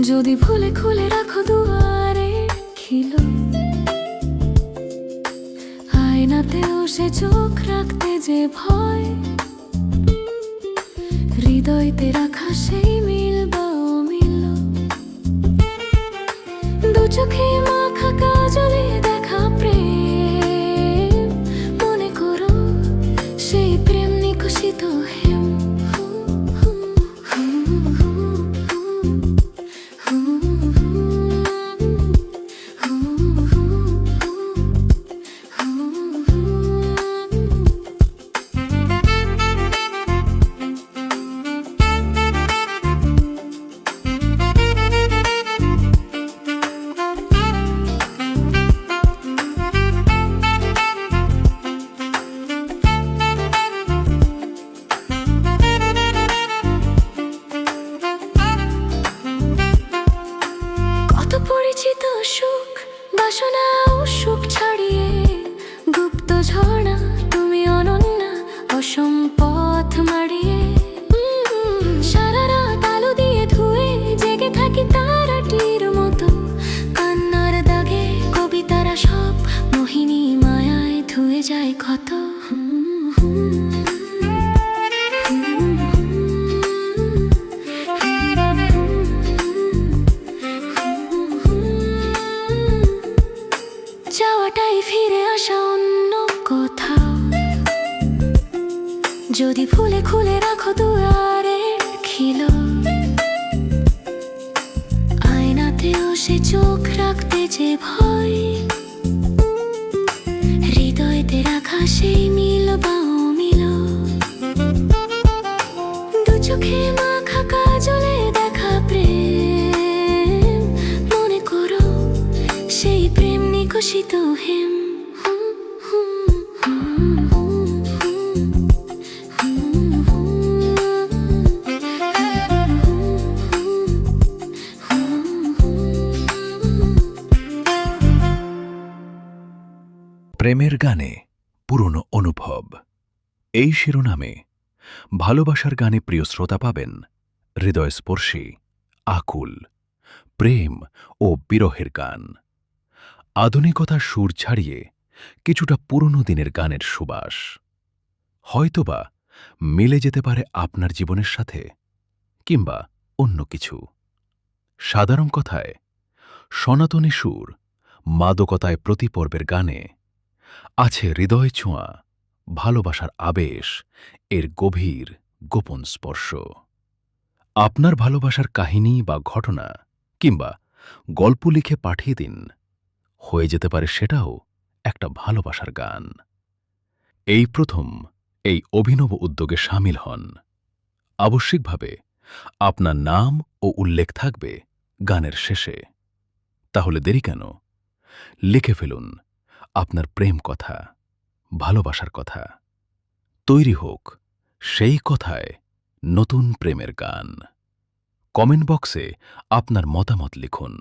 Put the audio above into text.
যদি ভুলে খুলে রাখো দুয়ারে খিলো, আয়নাতেও সে চোখ রাখতে যে ভয়, হৃদয়তে রাখা সেই মিল বা অমিল, দু চোখে মাখা কাজলে দেখা প্রেম, মনে করো সেই প্রেম নিকশিত হেম। পরিচিত সুখ বাসনা ও সুখ ছাড়িয়ে, গুপ্ত ঝর্ণা তুমি অনন্যা অসম পথ মাড়িয়ে, সারা রাত আলো দিয়ে ধুয়ে জেগে থাকি তারাটির মতো, কান্নার দাগে কবিতারা সব মোহিনী মায়ায় ধুয়ে যায় ক্ষত। যাওয়াটাই ফিরে আসা অন্য কোথাও, যদি ভুলে খুলে রাখো দুয়ারে খিলো, আয়নাতেও সে চোখ রাখতে যে ভয়, হৃদয়তে রাখা সেই মিল বা অমিল, দু চোখে মাখা কাজলে দেখা প্রেম, মনে করো সেই প্রেম নিকশিত হেম। প্রেমের গানে পুরনো অনুভব, এই শিরোনামে ভালোবাসার গানে প্রিয় শ্রোতা পাবেন হৃদয়স্পর্শী, আকুল, প্রেম ও বিরহের গান, আধুনিকতার সুর ছাড়িয়ে কিছুটা পুরনো দিনের গানের সুবাস। হয়তোবা মিলে যেতে পারে আপনার জীবনের সাথে, কিংবা অন্য কিছু। সাধারণ কথায় সনাতনী সুর, মাদকতায় প্রতি পর্বের গানে আছে হৃদয় ছোঁয়া, ভালোবাসার আবেশ, এর গভীর গোপন স্পর্শ। আপনার ভালোবাসার কাহিনী বা ঘটনা কিংবা গল্প লিখে পাঠিয়ে দিন, হয়ে যেতে পারে সেটাও একটা ভালোবাসার গান। এই প্রথম এই অভিনব উদ্যোগে সামিল হন। আবশ্যিকভাবে আপনার নাম ও উল্লেখ থাকবে গানের শেষে। তাহলে দেরি কেন? লিখে ফেলুন আপনার প্রেম কথা, ভালোবাসার কথা। তৈরি হোক সেই কথায় নতুন প্রেমের গান। কমেন্ট বক্সে আপনার মতামত লিখুন।